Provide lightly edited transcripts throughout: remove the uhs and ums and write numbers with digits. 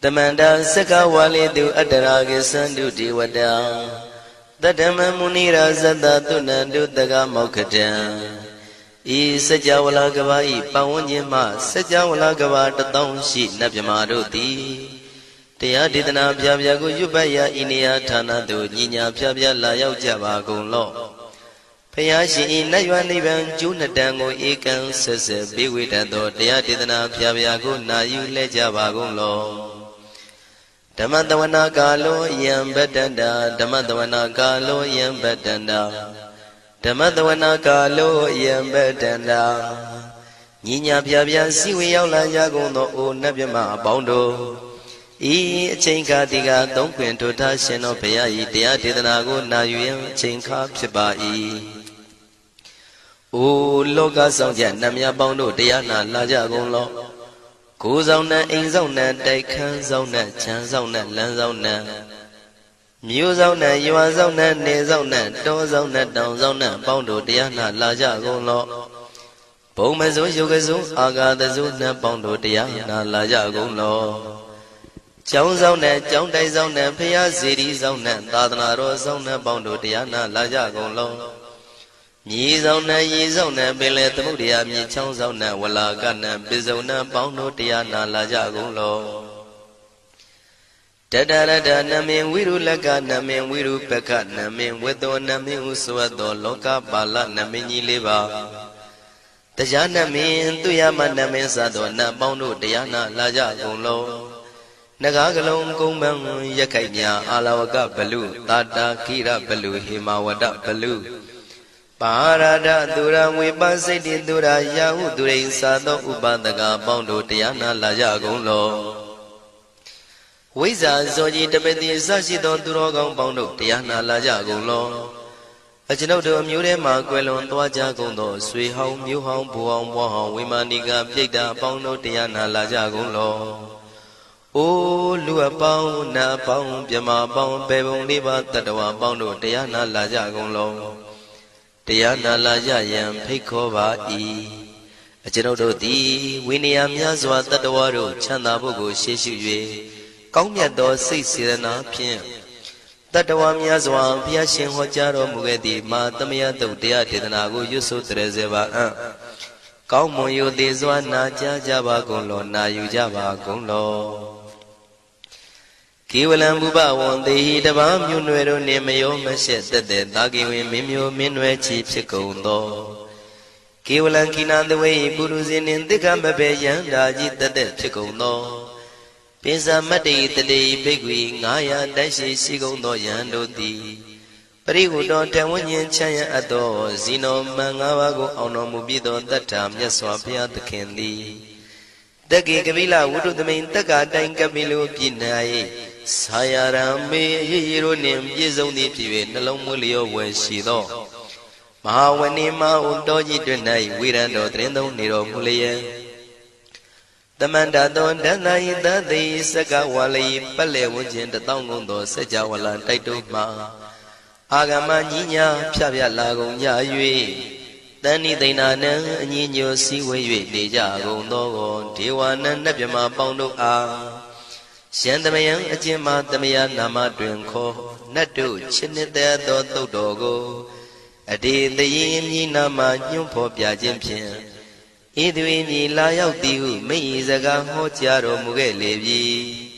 Tamanda Saka Wali do Adaragi Sandu Diwada Tadama Munira Zada Tunandu Daga Mokatan E Sajawala Gavai Pawanyama Sajawala Gava Tatong Shi Nabyamaroti Tia Didana Pyago Yubaya Inia Tana do Nina Pyabya Layao Java Golo Payashi Nayuanivan Junadango Ekan Sese Biwitado Tia Didana Pyago Nayu Lejava Golo Damadavana Galo Yam Bedanda Damadavana Galo Yam Bedanda Damadavana Galo Yam Bedanda Nina Pyabya Siwi Yaula Yagono O Nabyama Bondo E Chinka Diga Don't Quinto Tashino Payai Tia Didanago Nayu Chinka Pibai O Loga Songja Namya Bondo Diana Laja Golo Go Zona, In Zona, Daikan Zona, Chan Zona, Lan Zona Mu Zona, Yuan Zona, Ne Zona, Do Zona, Down Zona, Bondo Diana Laja Golo Bomazo Yogazo, Aga the Zona, Bondo Diana Laja Golo Chong Zona, Chong Dai Zona, Pia City Zona, Dadana Zona, Bondo Diana Laja Golo Yi Zona, Yi Zona, Bele Tamudia, Mi Chong Zona, Walla Gana, Bizona, Bondo Diana Laja Golo Dadada Namin Wiru Laga Namin Wiru Peka Namin Wedo Namin Uswado Loka Bala Namini Liva Tajana Min Tuyama Namin Sado Na Bondo Diana Laja Golo Nagagalong Kumbang Yakanya Alawaka Balu Tata Kira Balu Himawada Balu Parada Dura Wibasiti Dura Yahu Durain Sado Ubadaga Bondo Diana Laja Golo Wiza Zoji Tabeti Sashidon Durogong Bondo Diana Laja Golo Ajinodo Mure Maguelon Dwaja Gondo Sui Hong Mu Hong Buong Wahong Wimaniga Pida Bondo Diana Laja Golo O Lua Pong Na Pong Pyama Pong Bebong Liba Tatawa Bondo Diana Laja Golo Diana Laja Yam Pekova E Ajinodo Di Winiam Yazwa Tatawaro Chandabugo Sheshu Kaumyado Sisirana Pien Tatawa Yazwa Piashin Hojaro Mugedi Matamia Dodia Tidanago Yusu Trezeva Kaumoyo Dezwa Naja Java Golo Na Yujava Golo Kiwalam Buba one day the Bam Yunuero Nemayo Mashet the Dagi Mimio Minwe Chief Secondo Kiwalan Kinan the way Buruzin in the Gambabe Yandaji the Secondo Pisa Mati the day Bigwi Naya Dashi Sigondo Yando di Parigu don't tell when you Chaya Ado Zino Mangawago Ono Mubido that time Yaswapia the candy Dagi Gavila would the main Taka Dankabilu Pinai Sayarame Yironim Yizoni Pive Nalomulio Weshido Mahawanima Undoji Dunai Wirando Trendo Niro Mulia The Mandadon Danai Dadi Saka Wali Pale Wujin the Tongundo Sajawala Taituma Agama Nina Pia Lago Yayui Dani Dinana Nino Siwe Deja Gondo Tiwana Nabima Bondo A Shandamayan Ajima Damaya Nama Drinko Nadu Chinita Do Dogo Adi the Yin Nama Yumpo Piajimpian Idwini Layao Diu Meizaga Hotiaro Mugelevi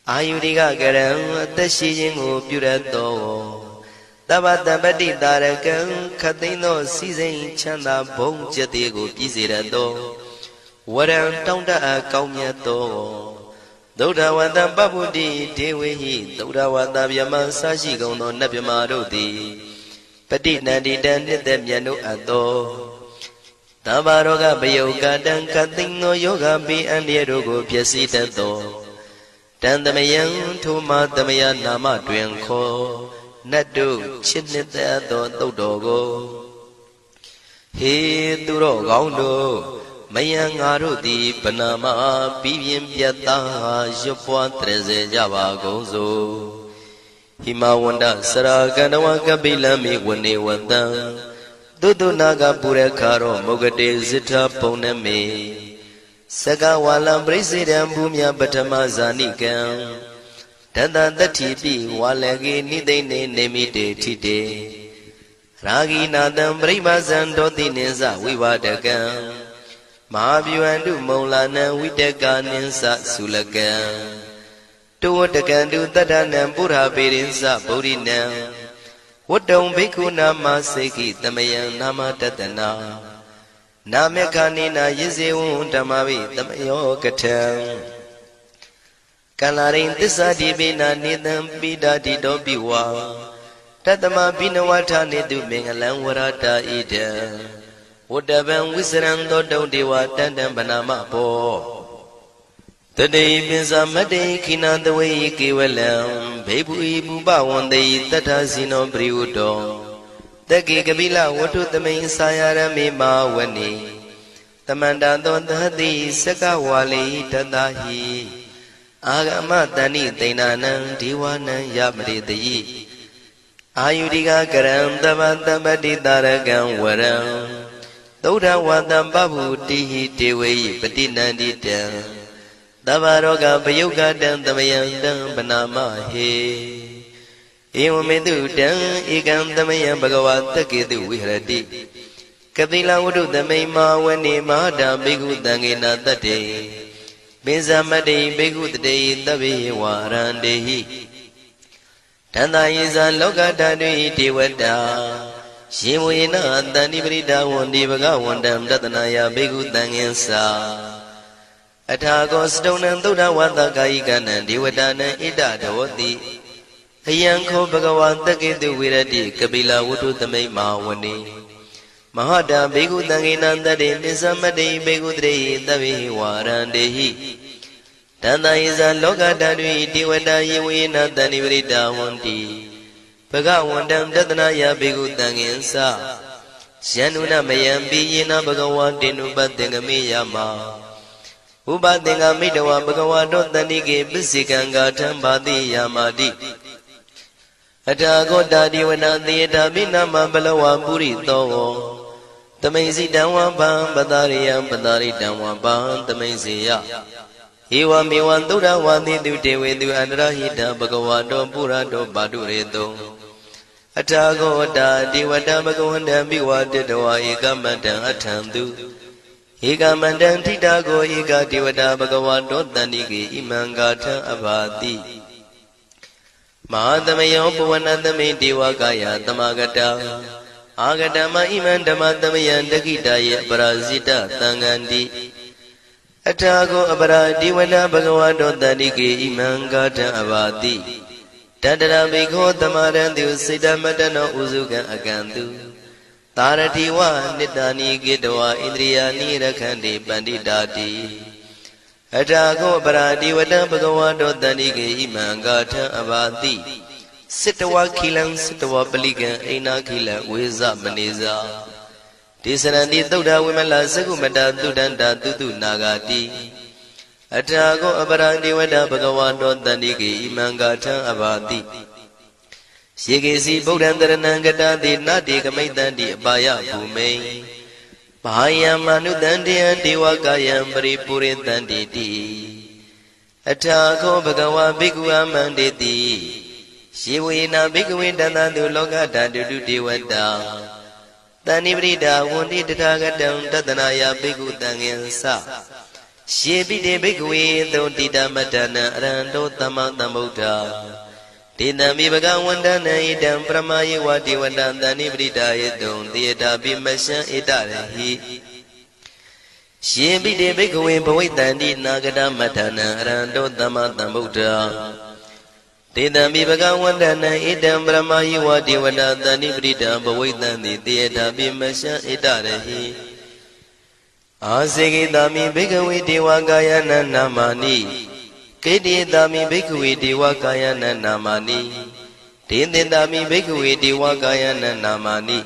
Ayudiga Garam Tashijingo Purato Tabata Badi Darakan Katino Season Chanda Bong Jatigo Pizirado Waran Tonda Kaumyato Doda Wanda Babudi Dewi Doda Wanda Yama Sashi Gono Nabimarodi Pati Nadi Dan Demiano Ado Tabaroga Bayoga Dan Katino Yoga Bi and Yerogo Piasitato Dandamayan Tuma Damaya Nama Dwenko Nadu Chinita Dodogo He Duro Gaundo Mayang Arudi Panama Pivian Piata Jopua Treze Java Gozo Himawanda Saraganawa Kabila Mi Wani Wanda Dudu Naga Purekaro Mogade Zita Poneme Saka walam presidam bumya patama zanikam Tata tatipi walagi nidene nemite tite Ragi nadam brahmazan doti ninsa vivadakam Mahabhyuandu maulana vidaka ninsa sulakam Tuwatakandu tadanam pura pirinsa bodhinam Wadam bhikkhu nama seki tamayam nama tatana Namyakanina yizewun tamavi tamayo katam Kalarin tisadibina nidam bidadi dobiwa Tatama binawata nidu mengalam warata ida Wadaban wisran dodong dewa tandam banama po Today binsa made kinandaway kiwalam Bebu ibu bawande tatasino briudo Dagi kabila watu tamay sayarami mawani Tamanda don dahati sakawali tatahi Agama tani tainanang diwanang yamridayi Ayudiga karam tamantamati taragang waram Tauda watam babu tihi tewe patinandita Tavaroga payuga dang tamayang dang panama he Ewamedu dang ikam tamayang bhagavata ketu vihrati Kapila wudu tamay mawani mahada bhikkhu tangena tate Binsamade bhikkhu tate tabi warandehi Tanda yisa loka tadui devata Shimuyena tani prita wandi bhagavandam tatanaya bhikkhu tangensa Athago stonam tuda wata kaikanam devatanan ita dhoti Ayanko bhagavata ketu virati kapila wudu tamay mawani Mahada bhikkhu tangena tate binsamade bhikkhu tate tabi warandehi Tanda yisa loka tadui devata yewena tani prita wandi Bhagavandam tatanaya bhikkhu tangensa Syanuna mayampi yena bhagavatinu patengami yama Upatenga midawa bhagavato tanike pisikanga thambati yamati Athago tadiwana thiyata binama balawa puri togo Tamaisi damwa bham patariyam pataritamwa bham tamaisiya Ewa mewan tuda wati tu dewe tu andrahita bhagavato purato padureto Athago tadiwata bhagavandam bhivatitawa ekamatang athantu Ekamandam titago eka devata bhagavato tanike imangatha abhati Mahadamayo puvanatame devakaya tamagata Agatama iman dhamatamayan dakitaya parasita tangandi Athago apara devata bhagavato tanike imangatha abhati Tadara bhikho tamarantu siddhamatano usukan akantu Taratiwa nitani gidwa indriyani rakhandi panditati Athago paradivata bhagavato tanike imangatha abhati Sittawa khilam sittawa palikan aina khilam veza maneza Tisaranti tauda vimala sagumata tudanta tutu nagati Athago paradivata bhagavato tanike imangatha abhati Shikesi Buddhan Dharanangata Nati Kamaitanti Abaya Bhume Bahaya Manutantiyan Devakayam Paripurintanti Athago Bhagava Bhikkhu Amanditi Shivena Bhikkhu Dantantu Lokatatu Devata Tani Prita Wundi Tathagatam Tatanaya Bhikkhu Tangensa Shivite Bhikkhu Dotita Matana Aranto Tamatambuddha Tinami bhagavandana idam pramaye vati vandantani pritayedum tiyata bimasya itarehi Shimbide bhikkhave bhavaitanti nagata matana aranto tamatambuddha Tinami bhagavandana idam pramaye vati vandantani pritayedum bhavaitanti tiyata bimasya itarehi Asekitami bhikkhave devakayana namani Keditami bhikkhave devakayana namani Tindindami bhikkhave devakayana namani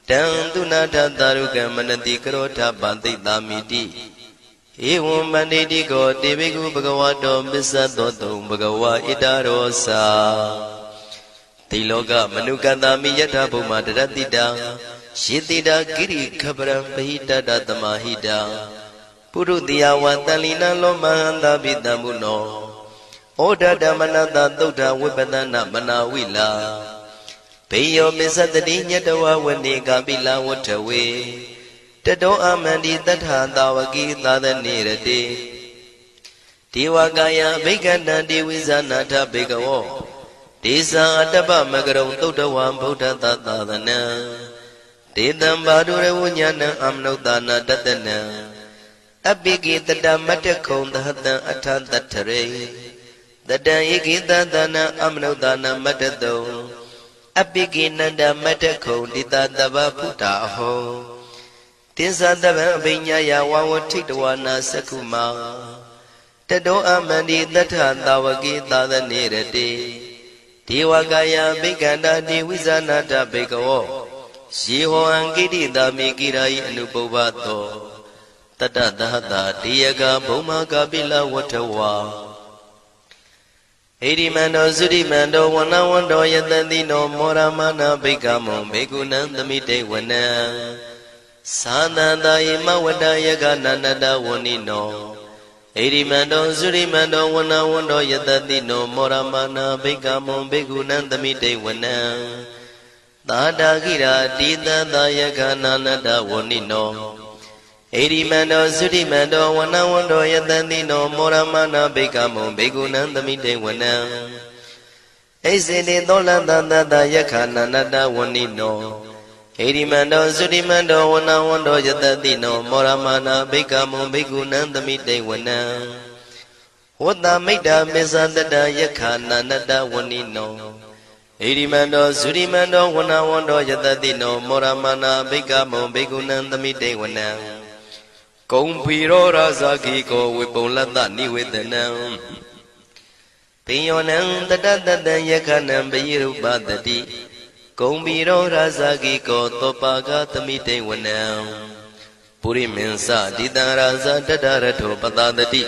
Tantunatha tarukam manati karotha pantitamiti Evam manditi ko te bhikkhu bhagavato bissadoto bhagava itarosa Tiloka manukantami yatha bhuma daratita Shitita kiri khaparam pahita datamahita ပုရုတိယဝတန်လီနလောမဟန္တာပိတံမုနောဩဒဓမ္မနတသုဒ္ဓဝိပဒနာမနာဝိလာဘေယောမစ္စတတိညတဝဝနေကပိလဝထဝေတတောအမန္တိတထသာဝကိသာသနေရတိဒေဝကာယဘိက္ခန္တံဒေဝိဇာနာထဘေကဝောဒေသံအတ္တပမကရုံသုတ္တဝံဗုဒ္ဓသာသနံဒေတံဘာဒုရဝဉ္ဉဏံအမနုဿာနာတတနံအပိကိတတမတ္တခုံသဟတံအထတထရေတတံဧကိတသနံအမနုဿာနာမတ္တတုံအပိကိနန္ဒမတ္တခုံတိတတဗ္ဗဖုတာအဟောတိသတဗံအဘိညာယဝဝထိတဝနာသက္ခုမာတတောအမန္တိတထသာဝကိသာသနေရတိဒေဝကာယဘိက္ခန္တာဒေဝိဇာနာတဘေကဝောယေဟောအံကိတိတာမိကိရာယိအနုပုဗ္ဗသောတတသဟတာတေယကဘုံမာကပိလဝထဝါဣရိမန္တောသုရိမန္တောဝနဝန္တောယတတိနောမောရမနာဘိက္ခမုံဘေကုဏံသမိတေဝနံသာသန္တာယမဝတ္တယကနန္တဝနိနောဣရိမန္တောသုရိမန္တောဝနဝန္တောယတတိနောမောရမနာဘိက္ခမုံဘေကုဏံသမိတေဝနံသာတာခိရာတိတသယကနာနတဝနိနောဣရိမန္တောသုရိမန္တောဝနဝန္တောယတတိနောမောရမနာဘိက္ခမုံဘေကုဏံသမိတေဝနံဣစေတိသောလတသတယခာနာနတဝနိနောဣရိမန္တောသုရိမန္တောဝနဝန္တောယတတိနောမောရမနာဘိက္ခမုံဘေကုဏံသမိတေဝနံဝတ္တမိတ္တမေဇတတယခာနာနတဝနိနောဣရိမန္တောသုရိမန္တောဝနဝန္တောယတတိနောမောရမနာဘိက္ခမုံဘေကုဏံသမိတေဝနံကုံဖီရောရာဇာခိကောဝေပုံလတ္တနိဝေဒနံပိယောနံတတတတံယခနံပယိရုပတတိကုံဖီရောရာဇာခိကောသောပါကသမိတေဝနံပုရိမင်းစတိတံရာဇာတတရထောပတတတိ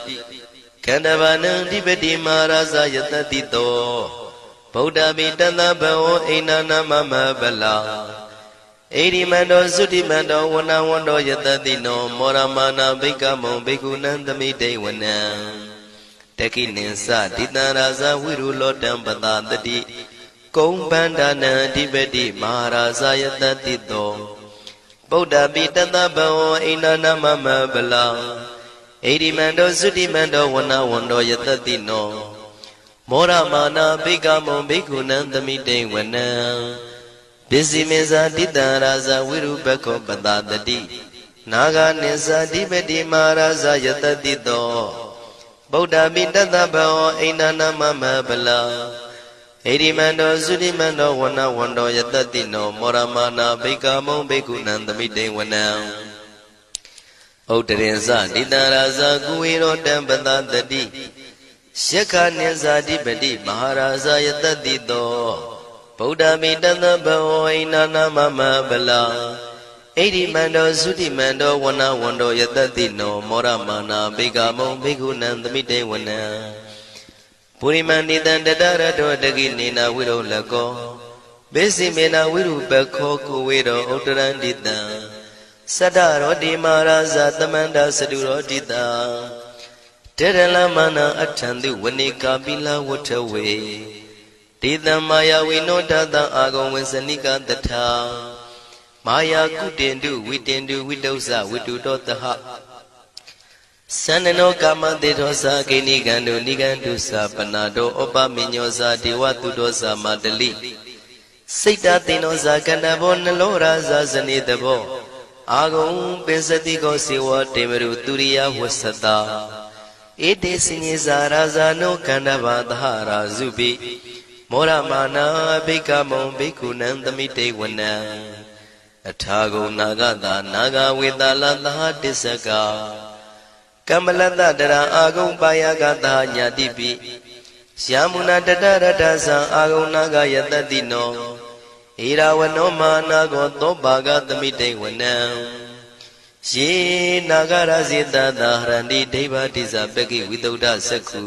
ခန္ဓဗာနံဓိပတိမာရာဇာယတတိတောဗုဒ္ဓပိတသဗ္ဗဝဣန္ဒနာမမဗလာဣရိမန္တောသုတိမန္တောဝနဝန္တောယတတိနောမောရမနာဘိက္ခမုံဘိက္ခုနံသမိတေဝနံတခိနိသတိတံရာဇဝိရုလောတံပတတတိကုံဗန္ဒနံအဓိပတိမဟာရာဇယတတိတောဗုဒ္ဓပိတသဗ္ဗဝဣန္ဒနာမမဗလာဣရိမန္တောသုတိမန္တောဝနဝန္တောယတတိနောမောရမနာဘိက္ခမုံဘိက္ခုနံသမိတေဝနံပစ္စည်းမေဇာတိတံရာဇဝိရုပခောပတတတိနာဂာနိသဓိပတိမဟာရာဇယတတိတောဗုဒ္ဓပိတသဗ္ဗဝဣန္ဒနာမမဗလာဣရိမန္တောသုရိမန္တောဝနဝန္တောယတတိနောမောရမနာဘိက္ခမုံဘိက္ခုနံသမိတေဝနံဥဒ္ဒရင်ဇတိတံရာဇကုဝေရောတံပတတတိယက္ခနိဇာတိပတိမဟာရာဇယတတိတောဗုဒ္ဓမိတသဗ္ဗဝဣန္ဒနာမမဗလာဣရိမန္တောသုတိမန္တောဝနဝန္တောယတတိနောမောရမနာဘိက္ခမုံဘိက္ခုနံသမိတေဝနံပုရိမန္တိတံတတရတောတကိနေနဝိရုလကောဘေစီမေနဝိရုပခောကုဝေရောဥတ္တရန္တိတံသတ္တရောတိမာရာဇသမန္တသတုရောတိတံတေရလမနာအထံတုဝနေကာပိလဝထဝေဒေတံမာယဝိနောတတံအာဂုံဝေစနိကတထာမာယာကုတင်တုဝိတင်တုဝိတုဇဝိတုတောတဟသန္နနောကာမတေသောသာဂိနိကံတုနိကံတုသာပနာတောဩပမိညောသာဒေဝတုတောသာမတလိစိတ်တသိနောသာကန္တဘောနလောရာဇာဇနေတဘောအာဂုံပင်စတိကောစေဝတေမရုသူရိယဝဆတာဧတေစိညေဇာရာဇာနောကန္တဘာသဟရာဇုပိမောရမနာဘိက္ခမုံဘိက္ခုနံသမိတေဝနံအထာဂုံနာဂတာနာဂဝေတာလသဟတစ္စကကမ္မလတ္တတရာအာဂုံပါယကတာညာတိပိယာမုနာတတရတသံအာဂုံနာဂယတတိနောဣရာဝနောမာနာကောသောဘာဂသမိတေဝနံယေနာဂရဇေတသာဟရန္တိဒိဗ္ဗတိဇပကိဝိတုဒ္ဓသက္ခု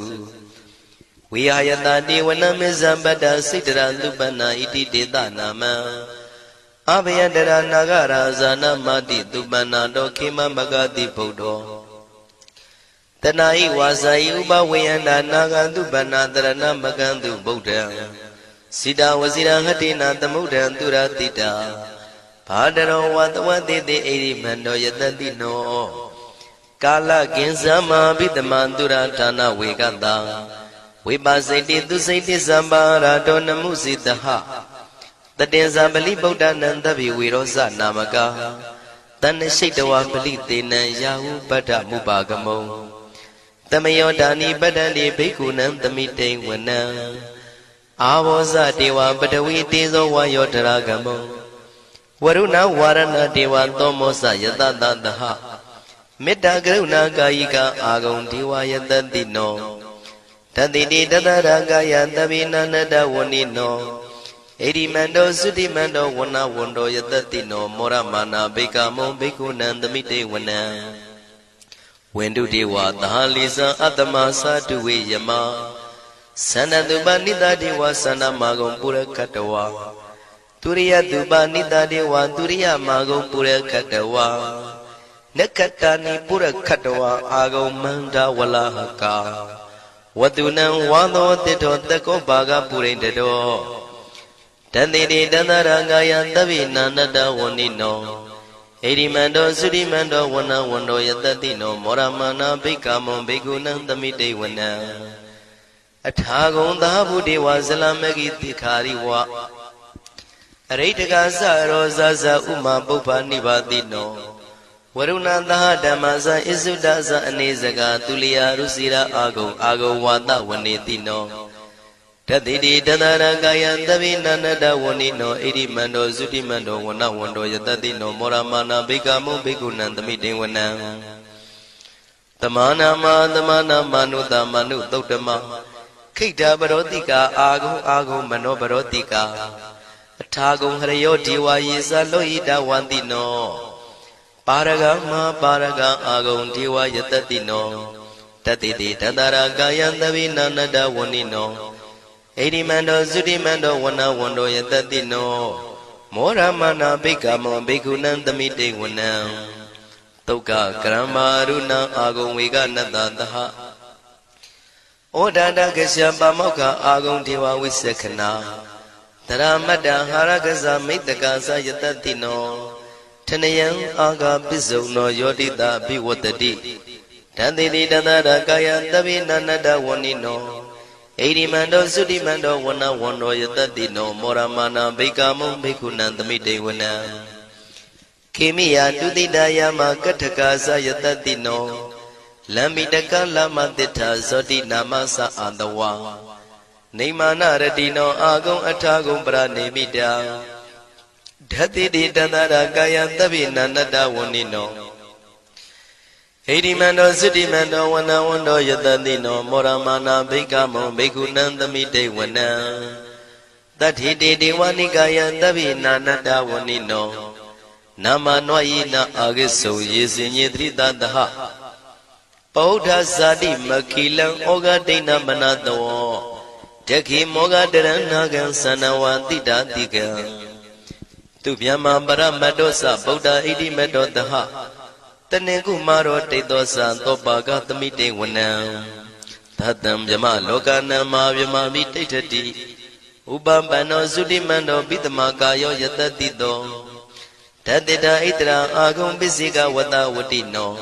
ဝိဟာယတတိဝနမေဇံပတ္တစိတ္တရလူပနာဣတိတေသနာမံအဘယတရနာဂရာဇာနမတိသူပနာတောခေမမဂတိဗုဒ္ဓော တဏှာဤဝါစာဤဥပဝေယန္တာနာဂန္တုပဏ္ဏတရဏမကံတုဗုဒ္ဓံစိတဝစီရဟတိနာသမုဒ္ဒံသူရတိတာဘာတရောဝတဝတိတိဣရိမန္တောယတတိနောကာလကင်္စမဘိတမံသူရဌာနဝေကတံဝိပါစိတိသူစိတိသံပါရာတောနမှုစိတဟတတေဇာပလိဗုဒ္ဓနံသဗ္ဗေဝေရောဇနာမကာတဏ္ဏရှိတဝပလိသေနံယာဟုပတ္ထမုပါကမုံတမယောဒာနိပတ္တန္တိဘိက္ခုနံသမိတိဝနံအာဘောဇတေဝပတဝီတေဇောဝါယောတရာကမုံဝရုဏဝါရဏတေဝသောမောဇယတတတဟမေတ္တာကရုဏာကာယိကအာဂုံဒေဝယတတိနောတတိတိတတရကာယသဗ္ဗေနန္တဝဏိနောဣရိမန္တောသုတိမန္တောဝဏဝန္တောယတတိနောမောရမာနာဘိက္ခမုံဘိက္ခုနံသမိတေဝနံဝန္တုတေဝသဟလိဇံအတ္တမသာတုဝေယမသန္တတုပနိတတေဝသန္တမာဂုံပုရခတ္တဝါသူရိယတုပနိတတေဝသူရိယမာဂုံပုရခတ္တဝါနက္ခတ္တာနိပုရခတ္တဝါအာဂုံမန္တဝလဟကာဝတုနံဝါသောတိတောတကောဘာဂပုရိန္တတောတတိတိတန္တရကာယသဗ္ဗေနန္တဝဏိနောဣရိမန္တောသုရိမန္တောဝဏဝန္တောယတတိနောမောရမနာဘိက္ခမုံဘိက္ခုနံသမိတေဝနံအထာဂုံသာဗုဒေဝဇလမဂိတိခာရိဝအရိတကသရောဇဇဥမာပုပ္ပနိဗ္ဗာတိနောဝရုဏသဟဓမ္မဇဣစုဒဇအနေစကာသူလျာရုစီရာအာဂုံဝါဒဝနေတိနောတတိတိတတရကာယသဗ္ဗေနန္တဝဏိနောဣရိမန္တောသုတိမန္တောဝဏဝန္တောယတတိနောမောရမာနာဘိက္ခမုံဘိက္ခုနံသမိတေဝနံသမာနာမနုတမနုသုတ္တမခိတ္တပရောတိကာအာဂုံမနောပရောတိကာအထာဂုံဟရယောဒေဝယေသလောဟိတဝန္တိနောပါရဂမပါရဂအာဂုံဒေဝယတတိနောတတိတိတတရကာယသဗ္ဗေနန္တဝဏိနောဣရိမန္တောသုတိမန္တောဝဏဝန္တောယတတိနောမောရမနာဘိက္ခမုံဘိက္ခုနံသမိတေဝနံသုက္ကကရမရုဏအာဂုံဝေကနတသဟဩဒန္တကရှပါမောက္ခအာဂုံဒေဝဝိသက္ခနာတရမတ္တဟာရကဇမိတ္တကာသယတတိနောထနယံအာဂပစ္စုံနောယောတိတာဘိဝတ္တိတတိတိတတရကာယသဗ္ဗေနန္တဝဏိနောဣရိမန္တောသုတိမန္တောဝဏဝန္တောယတတိနောမောရမာနာဘိက္ခမုံဘိက္ခုနံသမိတေဝနံခေမိယတုတိတယမကထကာသယတတိနောလမ္မိတကလမတိထာဇောတိနာမသအာတဝါနေမာနရတိနောအာဂုံအထာဂုံပရနေမိတာဓတိတိတတရကာယသဗ္ဗေနန္တဝဏိနောဣရိမန္တောသုတိမန္တောဝဏဝန္တောယတတိနောမောရမာနာဘိက္ခမုံဘိက္ခုနံသမိတေဝနံတတိတိဒေဝနိကာယသဗ္ဗေနန္တဝဏိနောနာမနောယိနအာဂိစုံယေစင်ညေတိတတဟဗုဒ္ဓဇာတိမခိလံဩဃဒိဏမနတောတခိမောဃတရဏကံသနဝတိတာတိကံသူမြမပရမတ္တောသဗုဒ္ဓဣတိမတ္တောတဟတနေကုမာရောတိတောသသောပါကသမိတေဝနံသတ္တံမြမလောကနံမာမြမမိတိဋ္ဌတိဥပပန္နောသုတိမန္တောပိတမကာယောယတတိတောတတိတာဣတရာအာဂုံပစ္စေကဝတဝတိနော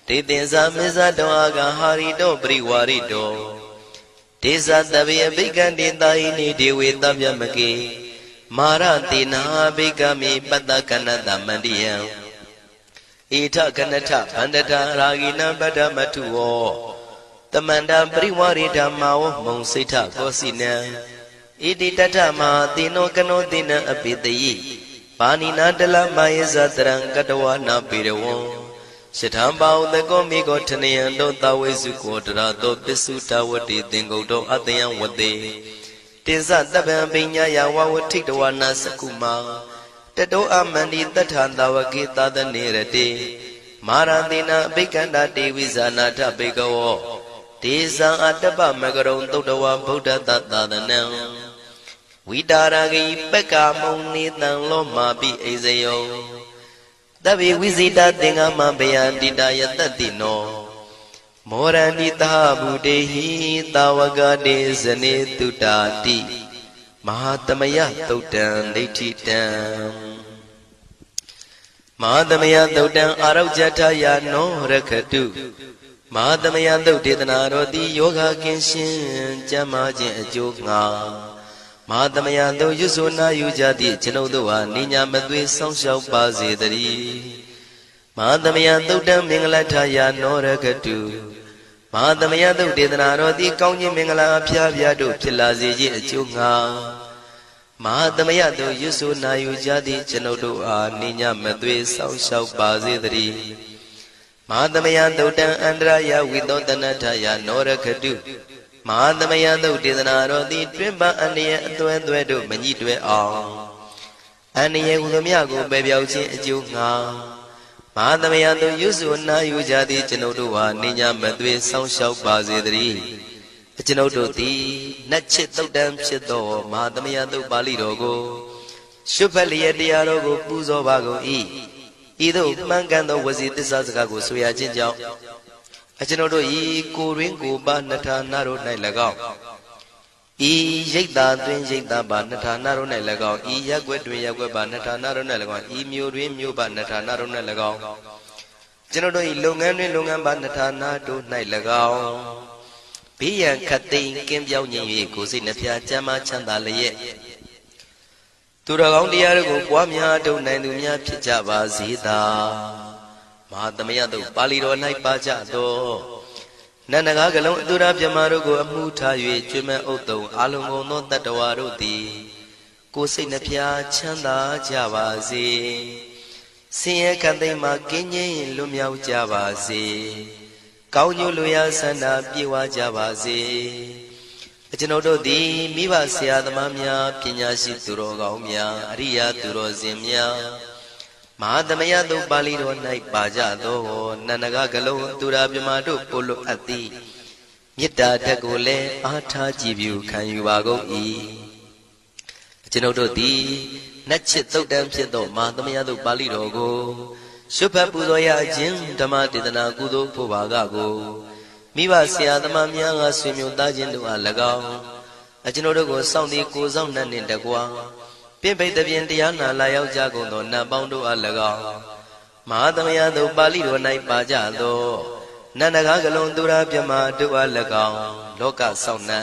တေသင်္ဇာမေဇတောအာဂဟာရိတောပရိဝါရိတောဒေဇတဗေအဘိက္ခန္တေတာဟိနိဒေဝေတဗျမကေမာရတေနာဘိက္ခမေပတ္တကနတမန္တိယံဣထကနထဗန္တထရာဂိနံပတ္တမထုဝောတမန္တပရိဝါရိဓမ္မာဝမုံစိဋ္ဌကောစီနံဣတိတထမဟာတိနောကနောတိနံအပိတယိပါဏိနာတလမယေဇတရံကတဝနာပေရဝံရှထံပါဥတကောမိကောထနယံတောတဝေစုကောတရာတောပစ္စုတဝတိသင်္ကုတ်တောအတယံဝတေတင်္စတပံပိညာယဝဝထိတဝနာစကုမာတတောအမန္တိတထံတဝကေသဒနေရတေမာရတိနာအဘိက္ခန္တာတေဝိဇာနာထဘေကဝောဒေဇံအတ္တပမကရုံသုတ္တဝဗုဒ္ဓတသာသနံဝိတာရဂိပက္ခမုံနေတံလောမာပိအိဇယောတဗ္ဗေဝိဇိတသင်္ဃမဘယန္တိတယတတိနော မောရဏိတာဗုတေဟိတာဝကတေဇနေတုတာတိမဟာသမယသုတ်တံဒိဋ္ဌိတံမဟာသမယသုတ်တံအာရောကြထယာနောရခတုမဟာသမယသုတ်ဒေသနာတော်သည်ယောဂကင်းရှင်းကျမ်းမာခြင်းအကျိုးငှာမဟာသမယသုတ်ရွဆိုနာယူကြသည့်ကျွန်ုပ်တို့ဟာနိညာမသွေဆောင်းလျှောက်ပါစေတည်းမဟာသမယသုတ်တံမင်္ဂလထယာနောရခတုမဟာသမယသုတ်ဒေသနာတော်သည်ကောင်းခြင်းမင်္ဂလာအဖျားဖျားတို့ဖြစ်လာစေခြင်းအကျိုးငှာမဟာသမယသုတ်ရွဆိုနာယူကြသည့်ကျွန်ုပ်တို့အားနိညာမသွေဆောင်းလျှောက်ပါစေတည်းမဟာသမယသုတ်တံအန္တရာယဝိသောတနထယာနောရခတုမဟာသမယသုတ်ဒေသနာတော်သည်တွင်ပအန္တရာယ်အသွဲသွဲတို့မညှိတွဲအောင်အန္တရာယ်ဟူသည်များကိုပယ်ပြောက်ခြင်းအကျိုးငှာမဟာသမယသုတ်ရွဆိုနာယူကြသည့်ကျွန်ုပ်တို့ဟာနိညာမသွေဆောင်းလျှောက်ပါစေတည်းကျွန်ုပ်တို့သည်နတ်ချစ်သုတ်တံဖြစ်သောမဟာသမယသုတ်ပါဠိတော်ကိုရှုဖတ်လျက်တရားတော်ကိုပူဇော်ပါကုန်၏ဤသို့မှန်ကန်သောဝစီသစ္စာစကားကိုဆိုရခြင်းကြောင့်ကျွန်ုပ်တို့ဤကိုရင်းကိုပါနှထာနာတို့၌၎င်းဤရိတ်တာတွင်ရိတ်တာပါနှထာနာတို့၌၎င်းဤရက်ွက်တွင်ရက်ွက်ပါနှထာနာတို့၌၎င်းဤမြို့တွင်မြို့ပါနှထာနာတို့၌၎င်းကျွန်ုပ်တို့ဤလုပ်ငန်းတွင်လုပ်ငန်းပါနှထာနာတို့၌၎င်းဘေးရန်ခတ်သိမ်းကင်းပြောင်းခြင်း၍ကိုယ်စိတ်နှဖျားချမ်းသာချမ်းသာလျက်သူတော်ကောင်းတရားတို့ကိုပွားများထုတ်နိုင်သူများဖြစ်ကြပါစေသာမဟာသမယသုတ်ပါဠိတော်၌ပါကြသောနန္ဒကားကလုံးအတုရပြမတို့ကိုအမှုထား၍ကျွမ်းမဲ့ဥတုံအာလုံကုန်သောတတ္တဝါတို့သည်ကိုယ်စိတ်နှဖျားချမ်းသာကြပါစေဆင်းရဲခတ်သိမ်းမှကင်းငြိမ်းလွတ်မြောက်ကြပါစေကောင်းကျိုးလူရဆန္ဒပြေဝကြပါစေကျွန်ုပ်တို့သည်မိဘဆရာသမားများပညာရှိသူတော်ကောင်းများအရိယာသူတော်စင်များမဟာသမယသုတ်ပါဠိတော်၌ပါကြသောနန္ဒကကလုံးသူရာပြမတို့ပို့လို့အပ်သည်မေတ္တာဓာတ်ကိုလည်းအားထားကြည်ပြုခံယူပါကုန်၏ကျွန်ုပ်တို့သည်နတ်ချစ်သုတ်တံဖြစ်သောမဟာသမယသုတ်ပါဠိတော်ကိုရှုဖတ်ပူဇော်ရခြင်းဓမ္မဒေသနာကုသိုလ်ဖို့ပါကကိုမိဘဆရာသမားများကဆွေမျိုးသားချင်းတို့အား၎င်းကျွန်ုပ်တို့ကိုစောင့်တည်ကိုဆောင်နှံ့နှင့်တကွာပြင့်ပိတ်သဖြင့်တရားနာလာရောက်ကြကုန်သောနတ်ပေါင်းတို့အား၎င်းမဟာသမယသုတ်ပါဠိတော်၌ပါကြသောနန္ဒကားကလုံးသူရာပြမတို့အား၎င်းလောကဆောင်နှံ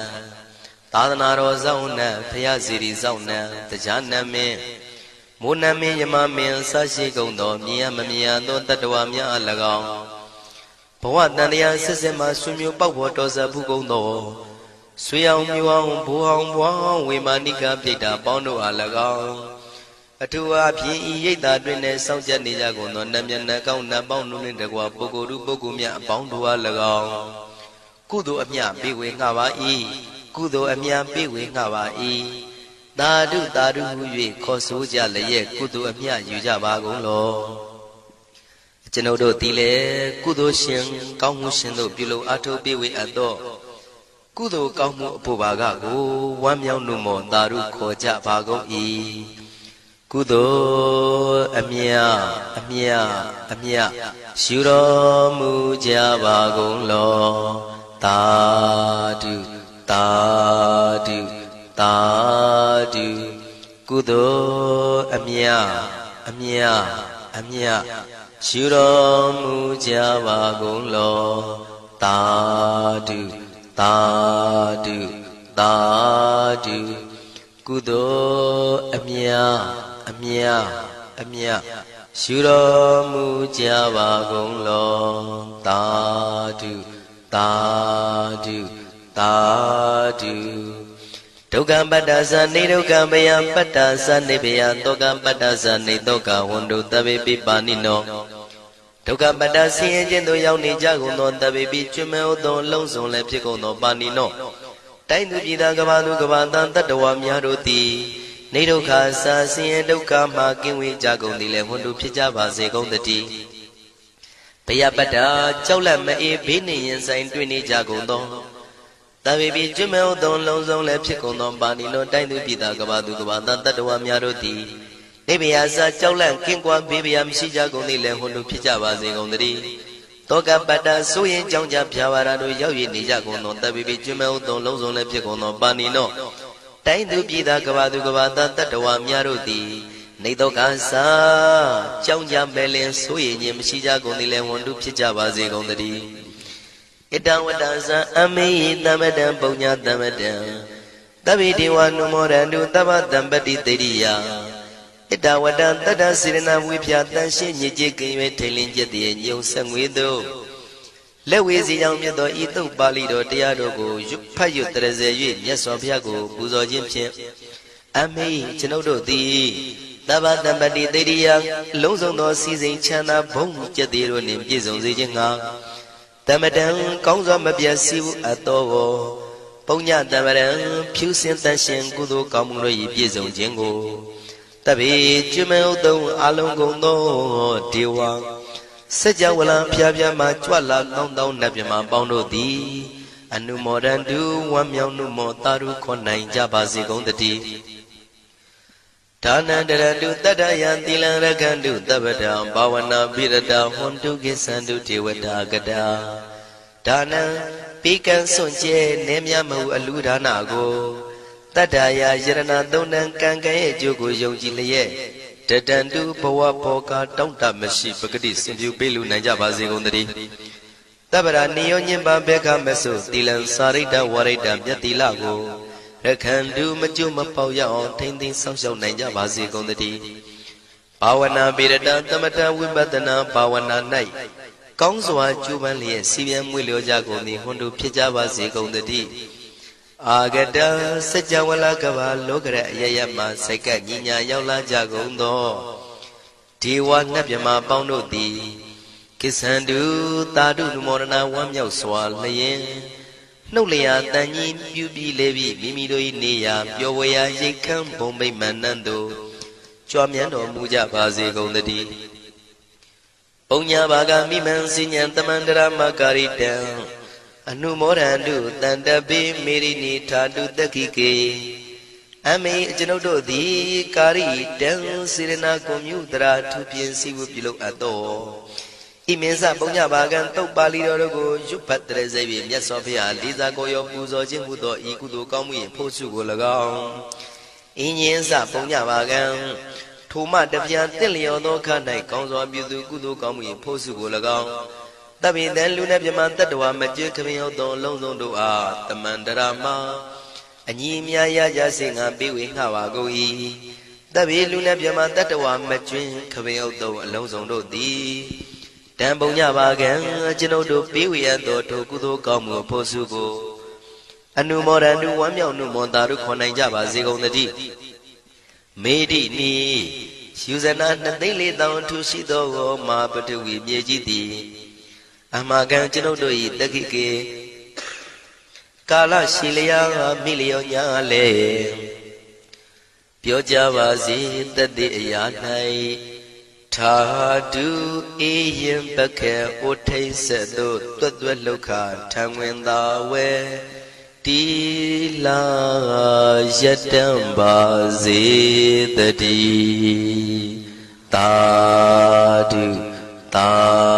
သာသနာတော်ဆောင်နှံဘုရားစီရီဆောင်နှံတရားနတ်မင်းမိုးနတ်မင်းယမမင်းဆရှိကုန်သောမြင်ရမမြင်ရသောတတ္တဝါများအား၎င်းဘဝတန်တရားဆက်ဆက်မှဆွေမျိုးပေါက်ဖို့တော်စပ်ဘူးကုန်သောဆွေအောင်မျိုးအောင်ဘိုးအောင်ဘွားအောင်ဝေမာနိကပြိတ္တာပေါင်းတို့အား၎င်းအထူးအားဖြင့်ဤရိတ်တာတွင်နဲ့စောင့်ကြနေကြကုန်သောနတ်မြတ်နတ်ကောင်းနတ်ပေါင်းတို့နှင့်တကွာပုဂ္ဂိုလ်တို့ပုဂ္ဂိုလ်များအပေါင်းတို့အား၎င်းကုသိုလ်အမြပေးဝေငှပါ၏ကုသိုလ်အမြပေးဝေငှပါ၏သာဓုသာဓုဟု၍ခေါ်ဆိုကြလျက်ကုသိုလ်အမြယူကြပါကုန်လောကျွန်ုပ်တို့သည်လည်းကုသိုလ်ရှင်ကောင်းမှုရှင်တို့ပြုလို့အထုပေးဝေအပ်သောကုသိုလ်ကောင်းမှုအဖို့ပါကကိုဝမ်းမြောက်နှုတ်မောသာဓုခေါ်ကြပါကုန်၏ကုသိုလ်အမြအမြအမြယူတော်မူကြပါကုန်လောသာဓုသာဓုသာဓုကုသိုလ်အမြအမြအမြယူတော်မူကြပါကုန်လောသာဓုသာဓုသာဓုကုသိုလ်အမြအမြအမြယူတော်မူကြပါကုန်လောသာဓုသာဓုသာဓုဒုက္ခပတ္တသနေဒုက္ခဘယပတ္တသနေဘယတောကပတ္တသနေတောကဝန္တုတဗေပိပါဏိနောဒုက္ခပတ္တဆင်းရဲခြင်းသို့ရောက်နေကြကုန်သောတဗေပိကျွမ်းမဲ့သောလုံးစုံလည်းဖြစ်ကုန်သောပါဏိနောတိုင်းသူပြည်သားကဘာသူကဘာတန်တတ္တဝါများတို့သည်နေဒုက္ခစာဆင်းရဲဒုက္ခမှကင်းဝေးကြကုန်သည်လည်းဝန္တုဖြစ်ကြပါစေကုန်သတည်းဘယပတ္တကြောက်လန့်မအေးဘေးနှင့်ရင်ဆိုင်တွေ့နေကြကုန်သောတဗေပိကျွမ်းမဲ့သောလုံးစုံလည်းဖြစ်ကုန်သောပါဏိနောတိုင်းသူပြည်သားကဘာသူကဘာတန်တတ္တဝါများတို့သည်နေဘယစာကြောက်လန့်ကင်းကွာဘေးဘယမရှိကြကုန်သည်လည်းဝန္တုဖြစ်ကြပါစေကုန်သတည်း တောကပတ္တဆိုရင်ကြောင့်ကြဖြာပါရတို့ရောက်ရနေကြကုန်သောတပိပိကျွမဲဥသောလုံးစုံလည်းဖြစ်ကုန်သောပါဏိနောတိုင်းသူပြည်သားကဘာသူကဘာသားတတ္တဝါများတို့သည်နေတောကသာကြောင့်ကြမဲ့လင်ဆိုရင်ခြင်းမရှိကြကုန်သည်လည်းဝန်တုဖြစ်ကြပါစေကုန်သတည်းဣတံဝတ္တဇံအမေဟိတမတံပုံညာတမတံတဗ္ဗေဒေဝနုမောရန္တုတဗ္ဗတံပတိတေရိယဣတဝတ္တတတ္တစေရနာဝိဖြာတန်ရှင်းညစ်ကြေးကင်၍ထိန်လင်းကျက်တည်းညုံဆက်ငွေသို့လက်ဝေစီကြောင့်မြတ်သောဤသုတ်ပါဠိတော်တရားတို့ကိုဖတ်ရွတ်တရစေ၍မြတ်စွာဘုရားကိုပူဇော်ခြင်းဖြင့်အမေကျွန်ုပ်တို့သည်တဗ္ဗတံပတိတေရိယလုံးစုံသောစီစဉ်ချမ်းသာဘုံကျက်တည်းတို့နှင့်ပြည့်စုံစေခြင်းငှာတမတံကောင်းစွာမပြတ်စီဘူးအတော်ကိုပုံညတမရံဖြူစင်တန်ရှင်ကုသိုလ်ကောင်းမှုတို့၏ပြည့်စုံခြင်းကိုတပိကျွမဲဥသုံးအလုံးကုန်သောဒေဝစัจ java လံဖျားဖျားမှကြွလာကောင်းသောနတ်မြမပေါင်းတို့သည်အနုမောဒန္တုဝမ်းမြောက်နှုမောတာရုခွန်နိုင်ကြပါစေကုန်တည်းဒါနန္တရတုတတ္တယံသီလံရခန္တုတပ္ပတံဘာဝနာပိရတဟွန်တုကိသန္တုဒေဝတာကတာဒါနံပိကံစွန့်ကျဲနေမြမဟုအလူဒါနကိုတတ္တယာယရဏသုံးတန်ကံကံရဲ့အကျိုးကိုယုံကြည်လျက်တတန်တုဘဝဘောကတောင့်တမရှိပဂတိစင်ပြူပေးလူနိုင်ကြပါစေကုန်သတည်းတပ္ပရာနိယောညင်ပဘေခမဆုသီလံစာရိတ္တဝရိတ္တမြတ်တိလကိုရခန္တုမကျွမပေါရအောင်ထိမ့်သိမ်းဆောက်ရှောက်နိုင်ကြပါစေကုန်သတည်းဘာဝနာပိရတသမထဝိပဿနာဘာဝနာ၌ကောင်းစွာကျူးပန်းလျက်စီပြန်မွေလျောကြကုန်သည်ဟွန်တို့ဖြစ်ကြပါစေကုန်သတည်းအာဂတစัจ java လကဘာလောကရအယယမှစိတ်ကညီညာရောက်လာကြကုန်သောဒေဝနတ်မြမပေါင်းတို့သည်ကိသန္တုတာတုနုမောဒနာဝမ်းမြောက်စွာလျင်နှုတ်လျာတန်ကြီးပြူပြီးလေပြီးမိမိတို့၏နေရာပျော်ဝေရာရိတ်ခမ်းဘုံမိတ်မန္တန်တို့ကြွမြန်းတော်မူကြပါစေကုန်သတည်းပုံညာဘာကမိမံစိညာတမန္တရမကာရိတံအနုမောဒန္တုတန္တပိမေရိနိထာတုတက္ခိကေအမေကျွန်ုပ်တို့သည်ကာရိတံစေရနာကွန်မြူတရာထူပြင်းစီဝပြုလုပ်အပ်သောဣမင်းစပုံညဘာကံတုတ်ပါဠိတော်တို့ကိုရွတ်ဖတ်တရစေပြီးမြတ်စွာဘုရားလေးစားကိုရောပူဇော်ခြင်းဟူသောဤကုသိုလ်ကောင်းမှု၏ဖို့စုကို၎င်းအင်းရင်စပုံညဘာကံထိုမှတပြားတင့်လျော်သောခါ၌ကောင်းစွာပြုသူကုသိုလ်ကောင်းမှု၏ဖို့စုကို၎င်းတပိတံလူနဲ့မြမတတ္တဝါမကျွခမင်းရောက်သောလုံးစုံတို့အားတမန္တရာမအညီအမြရကြစေငါပေးဝေငှပါကုန်၏တပိလူနဲ့မြမတတ္တဝါမကျွခမင်းရောက်သောအလုံးစုံတို့သည်တံပုံညပါကံကျွန်ုပ်တို့ပေးဝေရသောထိုကုသိုလ်ကောင်းမှုဖို့စုကိုအနုမောဒန္တုဝမ်းမြောက်နှုမောတာတို့ခွန်နိုင်ကြပါစေကုန်သတည်းမေတိနိယူဇနာ2,400,000ထူရှိသောမာပထဝီမြေကြီးသည်အမကံကျွန်ုပ်တို့၏တက္ခိကေကာလရှိလျာမိလျောညာလေပြောကြပါစေတတိအရာ၌ထာတုအေယံပခေဩထိတ်ဆက်သို့တွတ်တွတ်လောက်ခထံဝင်သာဝဲတီလာယတံပါစေတတိသာဓုသာ